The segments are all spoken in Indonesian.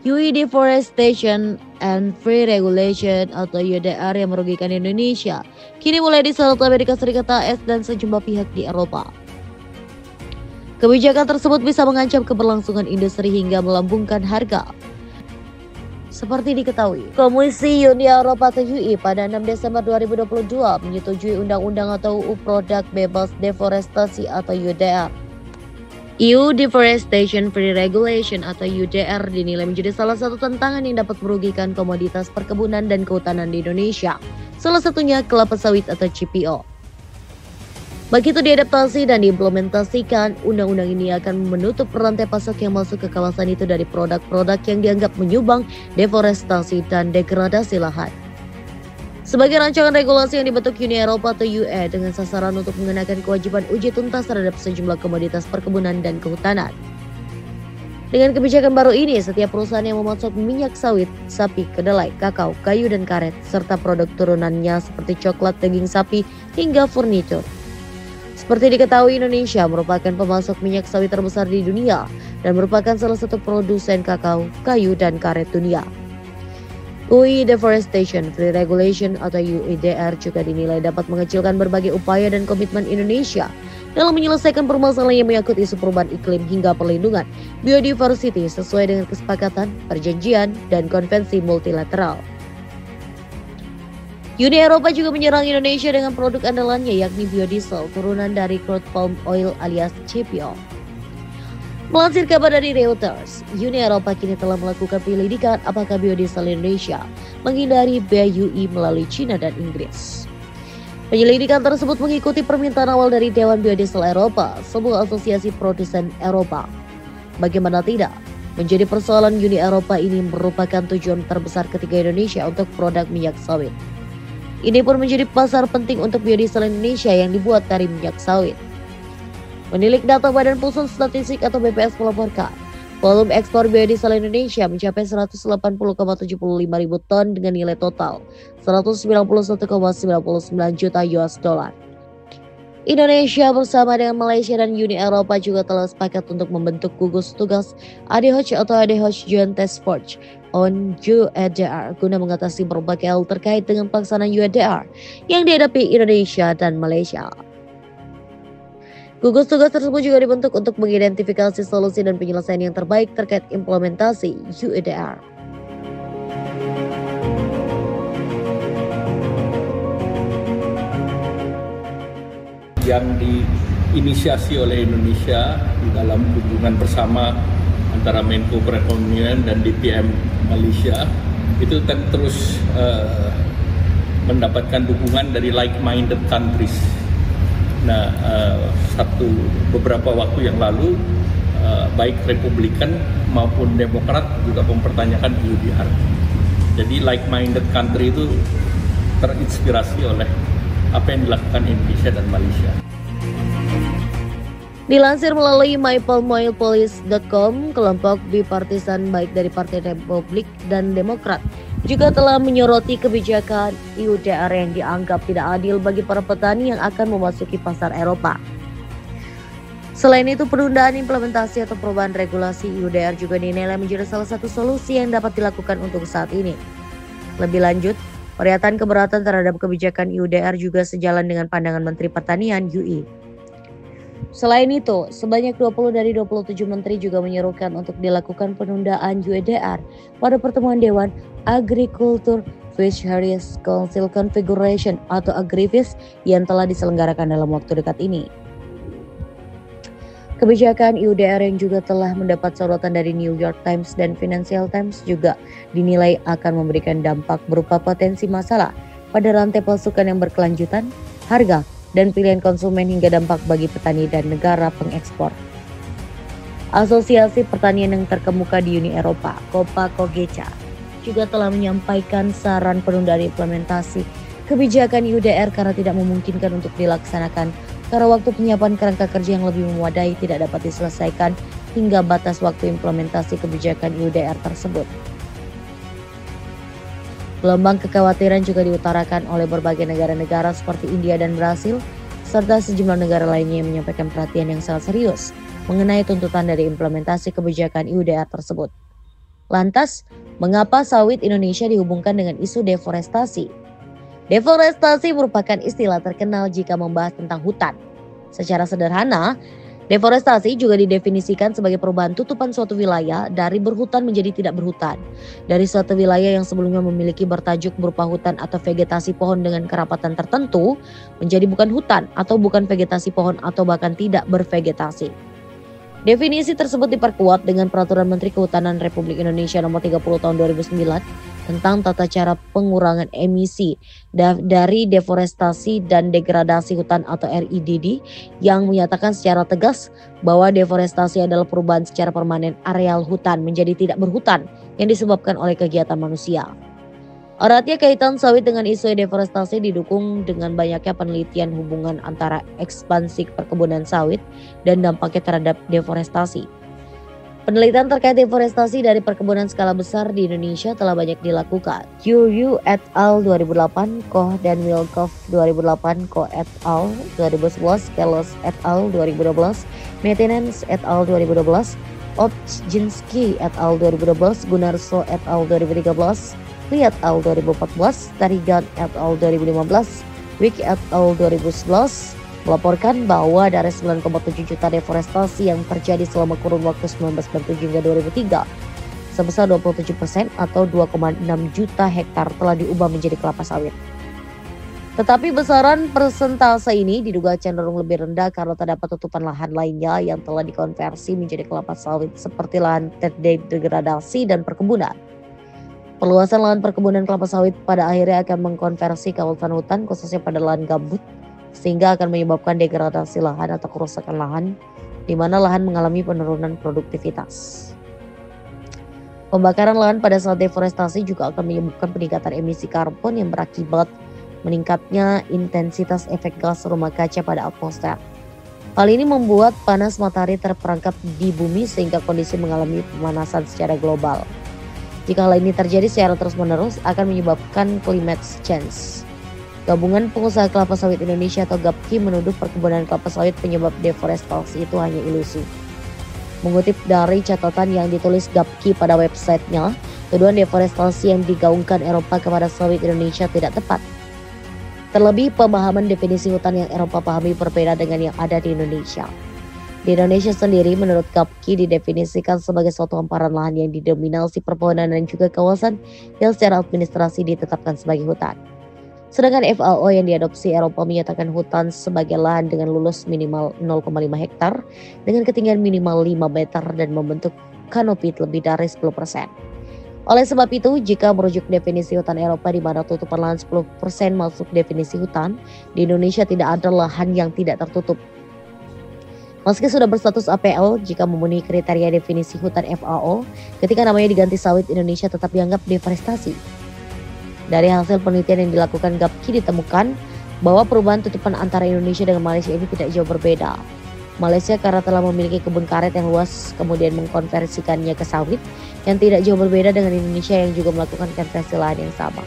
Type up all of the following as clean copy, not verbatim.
UE Deforestation and Free Regulation atau UDR yang merugikan Indonesia kini mulai disorot Amerika Serikat, AS, dan sejumlah pihak di Eropa. Kebijakan tersebut bisa mengancam keberlangsungan industri hingga melambungkan harga. Seperti diketahui, Komisi Uni Eropa atau UE pada 6 Desember 2022 menyetujui undang-undang atau UU Produk Bebas Deforestasi atau UDR. EU Deforestation Free Regulation atau UDR dinilai menjadi salah satu tantangan yang dapat merugikan komoditas perkebunan dan kehutanan di Indonesia, salah satunya kelapa sawit atau CPO. Begitu diadaptasi dan diimplementasikan, undang-undang ini akan menutup rantai pasok yang masuk ke kawasan itu dari produk-produk yang dianggap menyumbang deforestasi dan degradasi lahan. Sebagai rancangan regulasi yang dibentuk Uni Eropa atau UE dengan sasaran untuk mengenakan kewajiban uji tuntas terhadap sejumlah komoditas perkebunan dan kehutanan. Dengan kebijakan baru ini, setiap perusahaan yang memasok minyak sawit, sapi, kedelai, kakao, kayu, dan karet, serta produk turunannya seperti coklat, daging sapi, hingga furnitur. Seperti diketahui, Indonesia merupakan pemasok minyak sawit terbesar di dunia dan merupakan salah satu produsen kakao, kayu, dan karet dunia. UE Deforestation Free Regulation atau UEDR juga dinilai dapat mengecilkan berbagai upaya dan komitmen Indonesia dalam menyelesaikan permasalahan yang menyangkut isu perubahan iklim hingga perlindungan biodiversity sesuai dengan kesepakatan, perjanjian, dan konvensi multilateral. Uni Eropa juga menyerang Indonesia dengan produk andalannya yakni biodiesel turunan dari crude palm oil alias CPO. Melansir kabar dari Reuters, Uni Eropa kini telah melakukan penyelidikan apakah biodiesel Indonesia menghindari bea UE melalui China dan Inggris. Penyelidikan tersebut mengikuti permintaan awal dari Dewan Biodiesel Eropa, sebuah asosiasi produsen Eropa. Bagaimana tidak, menjadi persoalan Uni Eropa ini merupakan tujuan terbesar ketiga Indonesia untuk produk minyak sawit. Ini pun menjadi pasar penting untuk biodiesel Indonesia yang dibuat dari minyak sawit. Menilik data Badan Pusat Statistik atau BPS melaporkan, volume ekspor biodiesel Indonesia mencapai 180,75 ribu ton dengan nilai total 191,99 juta US dollar. Indonesia bersama dengan Malaysia dan Uni Eropa juga telah sepakat untuk membentuk gugus tugas ADHOC atau ADHOC Joint Task Force on UEDR guna mengatasi berbagai hal terkait dengan pelaksanaan UEDR yang dihadapi Indonesia dan Malaysia. Gugus tugas tersebut juga dibentuk untuk mengidentifikasi solusi dan penyelesaian yang terbaik terkait implementasi UEDR. Yang diinisiasi oleh Indonesia di dalam kunjungan bersama antara Menko Perekonomian dan DPM Malaysia itu terus mendapatkan dukungan dari like-minded countries. Nah, beberapa waktu yang lalu baik Republikan maupun Demokrat juga mempertanyakan UDR. Jadi like-minded country itu terinspirasi oleh apa yang dilakukan Indonesia dan Malaysia. Dilansir melalui mypalmoilpolice.com, kelompok bipartisan baik dari Partai Republik dan Demokrat juga telah menyoroti kebijakan UDR yang dianggap tidak adil bagi para petani yang akan memasuki pasar Eropa. Selain itu, penundaan implementasi atau perubahan regulasi UDR juga dinilai menjadi salah satu solusi yang dapat dilakukan untuk saat ini. Lebih lanjut, pernyataan keberatan terhadap kebijakan UDR juga sejalan dengan pandangan Menteri Pertanian UE. Selain itu, sebanyak 20 dari 27 menteri juga menyerukan untuk dilakukan penundaan UEDR pada pertemuan Dewan Agriculture Fisheries Council Configuration atau Agrifis yang telah diselenggarakan dalam waktu dekat ini. Kebijakan UDR yang juga telah mendapat sorotan dari New York Times dan Financial Times juga dinilai akan memberikan dampak berupa potensi masalah pada rantai pasokan yang berkelanjutan, harga, dan pilihan konsumen hingga dampak bagi petani dan negara pengekspor. Asosiasi Pertanian yang terkemuka di Uni Eropa, Copa-Cogeca, juga telah menyampaikan saran penundaan implementasi kebijakan UDR karena tidak memungkinkan untuk dilaksanakan karena waktu penyiapan kerangka kerja yang lebih memadai tidak dapat diselesaikan hingga batas waktu implementasi kebijakan UDR tersebut. Gelombang kekhawatiran juga diutarakan oleh berbagai negara-negara seperti India dan Brasil, serta sejumlah negara lainnya yang menyampaikan perhatian yang sangat serius mengenai tuntutan dari implementasi kebijakan UDR tersebut. Lantas, mengapa sawit Indonesia dihubungkan dengan isu deforestasi? Deforestasi merupakan istilah terkenal jika membahas tentang hutan. Secara sederhana, deforestasi juga didefinisikan sebagai perubahan tutupan suatu wilayah dari berhutan menjadi tidak berhutan. Dari suatu wilayah yang sebelumnya memiliki bertajuk berupa hutan atau vegetasi pohon dengan kerapatan tertentu, menjadi bukan hutan atau bukan vegetasi pohon atau bahkan tidak bervegetasi. Definisi tersebut diperkuat dengan Peraturan Menteri Kehutanan Republik Indonesia Nomor 30 Tahun 2009 tentang tata cara pengurangan emisi dari deforestasi dan degradasi hutan atau RIDD yang menyatakan secara tegas bahwa deforestasi adalah perubahan secara permanen areal hutan menjadi tidak berhutan yang disebabkan oleh kegiatan manusia. Eratnya kaitan sawit dengan isu deforestasi didukung dengan banyaknya penelitian hubungan antara ekspansi perkebunan sawit dan dampaknya terhadap deforestasi. Penelitian terkait deforestasi dari perkebunan skala besar di Indonesia telah banyak dilakukan. Yu et al. 2008, Koch dan Wilkoff 2008, Koch et al. 2011, Kelos et al. 2012, Maintenance et al. 2012, Obczynski et al. 2012, Gunarso et al. 2013, Li et al. 2014, Tarigan et al. 2015, Wick et al. 2011 melaporkan bahwa dari 9,7 juta deforestasi yang terjadi selama kurun waktu 1997 hingga 2003, sebesar 27% atau 2,6 juta hektar telah diubah menjadi kelapa sawit. Tetapi besaran persentase ini diduga cenderung lebih rendah karena terdapat tutupan lahan lainnya yang telah dikonversi menjadi kelapa sawit seperti lahan terdegradasi dan perkebunan. Perluasan lahan perkebunan kelapa sawit pada akhirnya akan mengkonversi kawasan hutan khususnya pada lahan gambut sehingga akan menyebabkan degradasi lahan atau kerusakan lahan di mana lahan mengalami penurunan produktivitas. Pembakaran lahan pada saat deforestasi juga akan menyebabkan peningkatan emisi karbon yang berakibat meningkatnya intensitas efek gas rumah kaca pada atmosfer. Hal ini membuat panas matahari terperangkap di bumi sehingga kondisi mengalami pemanasan secara global. Jika hal ini terjadi secara terus-menerus akan menyebabkan climate change. Gabungan Pengusaha Kelapa Sawit Indonesia atau GAPKI menuduh perkebunan kelapa sawit penyebab deforestasi itu hanya ilusi. Mengutip dari catatan yang ditulis GAPKI pada websitenya, tuduhan deforestasi yang digaungkan Eropa kepada sawit Indonesia tidak tepat. Terlebih pemahaman definisi hutan yang Eropa pahami berbeda dengan yang ada di Indonesia. Di Indonesia sendiri, menurut GAPKI didefinisikan sebagai suatu hamparan lahan yang didominasi perpohonan dan juga kawasan yang secara administrasi ditetapkan sebagai hutan. Sedangkan FAO yang diadopsi Eropa menyatakan hutan sebagai lahan dengan luas minimal 0,5 hektar dengan ketinggian minimal 5 meter dan membentuk kanopi lebih dari 10%. Oleh sebab itu, jika merujuk definisi hutan Eropa di mana tutupan lahan 10% masuk definisi hutan, di Indonesia tidak ada lahan yang tidak tertutup. Meski sudah berstatus APL, jika memenuhi kriteria definisi hutan FAO, ketika namanya diganti sawit Indonesia tetap dianggap deforestasi. Dari hasil penelitian yang dilakukan GAPKI ditemukan bahwa perubahan tutupan antara Indonesia dengan Malaysia ini tidak jauh berbeda. Malaysia karena telah memiliki kebun karet yang luas kemudian mengkonversikannya ke sawit yang tidak jauh berbeda dengan Indonesia yang juga melakukan konversi lahan yang sama.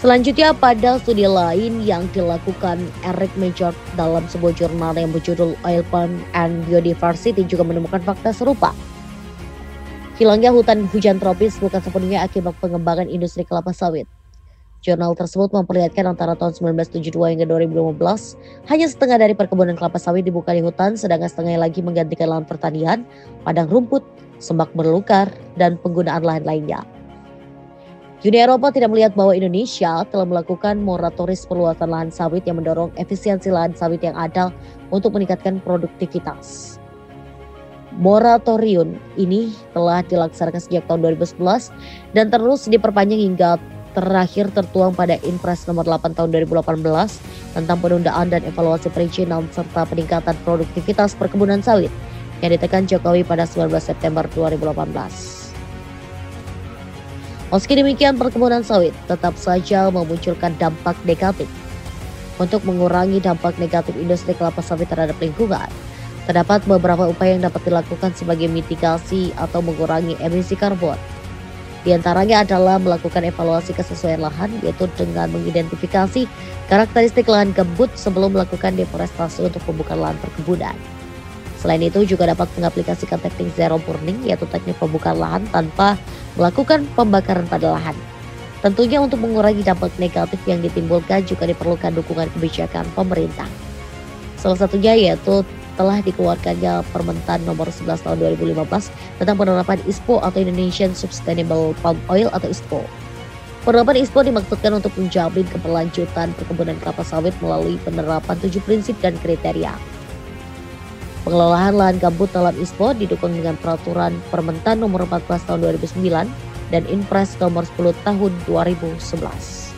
Selanjutnya pada studi lain yang dilakukan Eric Major dalam sebuah jurnal yang berjudul Oil Palm and Biodiversity juga menemukan fakta serupa. Hilangnya hutan hujan tropis bukan sepenuhnya akibat pengembangan industri kelapa sawit. Jurnal tersebut memperlihatkan antara tahun 1972 hingga 2015, hanya setengah dari perkebunan kelapa sawit dibuka di hutan, sedangkan setengah lagi menggantikan lahan pertanian, padang rumput, semak belukar, dan penggunaan lahan lainnya. Uni Eropa tidak melihat bahwa Indonesia telah melakukan moratoris perluasan lahan sawit yang mendorong efisiensi lahan sawit yang ada untuk meningkatkan produktivitas. Moratorium ini telah dilaksanakan sejak tahun 2011 dan terus diperpanjang hingga terakhir tertuang pada Inpres nomor 8 tahun 2018 tentang penundaan dan evaluasi perizinan serta peningkatan produktivitas perkebunan sawit yang ditekan Jokowi pada 19 September 2018. Meski demikian, perkebunan sawit tetap saja memunculkan dampak negatif. Untuk mengurangi dampak negatif industri kelapa sawit terhadap lingkungan, terdapat beberapa upaya yang dapat dilakukan sebagai mitigasi atau mengurangi emisi karbon. Di antaranya adalah melakukan evaluasi kesesuaian lahan, yaitu dengan mengidentifikasi karakteristik lahan gambut sebelum melakukan deforestasi untuk pembukaan lahan perkebunan. Selain itu juga dapat mengaplikasikan teknik zero burning, yaitu teknik pembukaan lahan tanpa melakukan pembakaran pada lahan. Tentunya untuk mengurangi dampak negatif yang ditimbulkan juga diperlukan dukungan kebijakan pemerintah. Salah satunya yaitu telah dikeluarkannya Permentan nomor 11 tahun 2015 tentang penerapan ISPO atau Indonesian Sustainable Palm Oil atau ISPO. Penerapan ISPO dimaksudkan untuk menjamin keberlanjutan perkebunan kelapa sawit melalui penerapan 7 prinsip dan kriteria. Pengelolaan lahan gambut dalam ISPO didukung dengan peraturan Permentan nomor 14 tahun 2009 dan Inpres nomor 10 tahun 2011.